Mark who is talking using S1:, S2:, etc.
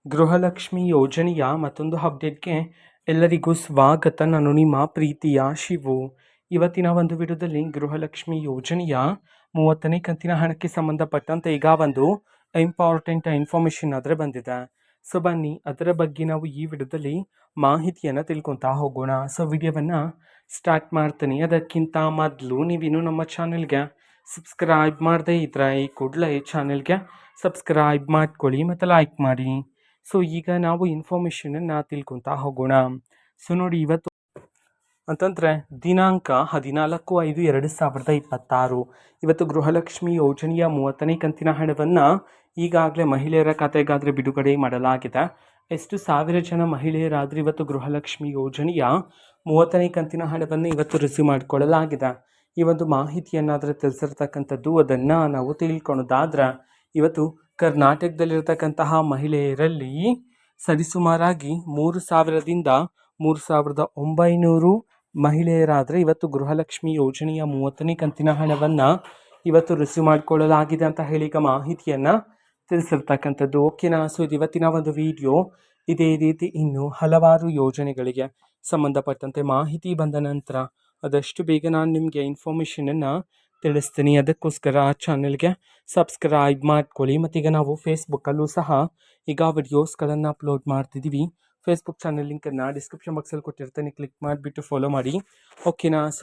S1: ಗೃಹಲಕ್ಷ್ಮಿ ಯೋಜನೆಯ ಮತ್ತೊಂದು ಅಪ್ಡೇಟ್ಗೆ ಎಲ್ಲರಿಗೂ ಸ್ವಾಗತ. ನಾನು ನಿಮ್ಮ ಪ್ರೀತಿಯ ಶಿವು. ಇವತ್ತಿನ ಒಂದು ವಿಡಿಯೋದಲ್ಲಿ ಗೃಹಲಕ್ಷ್ಮಿ ಯೋಜನೆಯ 30ನೇ ಕಂತಿನ ಹಣಕ್ಕೆ ಸಂಬಂಧಪಟ್ಟಂತೆ ಈಗ ಒಂದು ಇಂಪಾರ್ಟೆಂಟ್ ಇನ್ಫಾರ್ಮೇಷನ್ ಆದರೆ ಬಂದಿದೆ. ಸೊ ಬನ್ನಿ ಅದರ ಬಗ್ಗೆ ನಾವು ಈ ವಿಡಿಯೋದಲ್ಲಿ ಮಾಹಿತಿಯನ್ನು ತಿಳ್ಕೊತಾ ಹೋಗೋಣ. ಸೊ ವಿಡಿಯೋವನ್ನು ಸ್ಟಾರ್ಟ್ ಮಾಡ್ತೀನಿ. ಅದಕ್ಕಿಂತ ಮೊದಲು ನೀವಿನ್ನೂ ನಮ್ಮ ಚಾನೆಲ್ಗೆ ಸಬ್ಸ್ಕ್ರೈಬ್ ಮಾಡದೇ ಇದ್ದರೆ ಈ ಕೂಡಲೇ ಚಾನೆಲ್ಗೆ ಸಬ್ಸ್ಕ್ರೈಬ್ ಮಾಡ್ಕೊಳ್ಳಿ ಮತ್ತು ಲೈಕ್ ಮಾಡಿ. ಸೊ ಈಗ ನಾವು ಇನ್ಫಾರ್ಮೇಷನನ್ನು ತಿಳ್ಕೊತಾ ಹೋಗೋಣ. ಸೊ ನೋಡಿ, ಇವತ್ತು ಅಂತಂದರೆ ದಿನಾಂಕ 14/5/2026 ಇವತ್ತು ಗೃಹಲಕ್ಷ್ಮಿ ಯೋಜನೆಯ 30ನೇ ಕಂತಿನ ಹಣವನ್ನು ಈಗಾಗಲೇ ಮಹಿಳೆಯರ ಖಾತೆಗಾದರೆ ಬಿಡುಗಡೆ ಮಾಡಲಾಗಿದೆ. ಎಷ್ಟು ಸಾವಿರ ಜನ ಮಹಿಳೆಯರಾದರೆ ಇವತ್ತು ಗೃಹಲಕ್ಷ್ಮಿ ಯೋಜನೆಯ 30ನೇ ಕಂತಿನ ಹಣವನ್ನು ಇವತ್ತು ರಿಸೀವ್ ಮಾಡಿಕೊಳ್ಳಲಾಗಿದೆ. ಈ ಒಂದು ಮಾಹಿತಿಯನ್ನಾದರೆ ತಿಳಿಸಿರ್ತಕ್ಕಂಥದ್ದು, ಅದನ್ನು ನಾವು ತಿಳ್ಕೊಳೋದಾದ್ರೆ ಇವತ್ತು ಕರ್ನಾಟಕದಲ್ಲಿರ್ತಕ್ಕಂತಹ ಮಹಿಳೆಯರಲ್ಲಿ ಸರಿಸುಮಾರಾಗಿ 3,000ದಿಂದ 3,900 ಮಹಿಳೆಯರಾದರೆ ಇವತ್ತು ಗೃಹಲಕ್ಷ್ಮಿ ಯೋಜನೆಯ 30ನೇ ಕಂತಿನ ಹಣವನ್ನು ಇವತ್ತು ರಿಸೀವ್ ಮಾಡಿಕೊಳ್ಳಲಾಗಿದೆ ಅಂತ ಹೇಳಿ ಈಗ ಮಾಹಿತಿಯನ್ನು ತಿಳಿಸಿರ್ತಕ್ಕಂಥದ್ದು. ಓಕೆನಾ? ಸೊ ಇದು ಇವತ್ತಿನ ಒಂದು ವಿಡಿಯೋ. ಇದೇ ರೀತಿ ಇನ್ನು ಹಲವಾರು ಯೋಜನೆಗಳಿಗೆ ಸಂಬಂಧಪಟ್ಟಂತೆ ಮಾಹಿತಿ ಬಂದ ನಂತರ ಆದಷ್ಟು ಬೇಗ ನಾನು ನಿಮಗೆ ಇನ್ಫಾರ್ಮೇಷನನ್ನು ತಿಳಿಸ್ತೀನಿ. ಅದಕ್ಕೋಸ್ಕರ ಆ ಚಾನೆಲ್ಗೆ ಸಬ್ಸ್ಕ್ರೈಬ್ ಮಾಡ್ಕೊಳ್ಳಿ. ಮತ್ತೀಗ ನಾವು ಫೇಸ್ಬುಕ್ಕಲ್ಲೂ ಸಹ ಈಗ ವಿಡಿಯೋಸ್ಗಳನ್ನು ಅಪ್ಲೋಡ್ ಮಾಡ್ತಿದ್ದೀವಿ. ಫೇಸ್ಬುಕ್ ಚಾನಲ್ ಲಿಂಕನ್ನು ಡಿಸ್ಕ್ರಿಪ್ಷನ್ ಬಾಕ್ಸಲ್ಲಿ ಕೊಟ್ಟಿರ್ತೀನಿ, ಕ್ಲಿಕ್ ಮಾಡಿಬಿಟ್ಟು ಫಾಲೋ ಮಾಡಿ. ಓಕೆನಾ? ಸೊ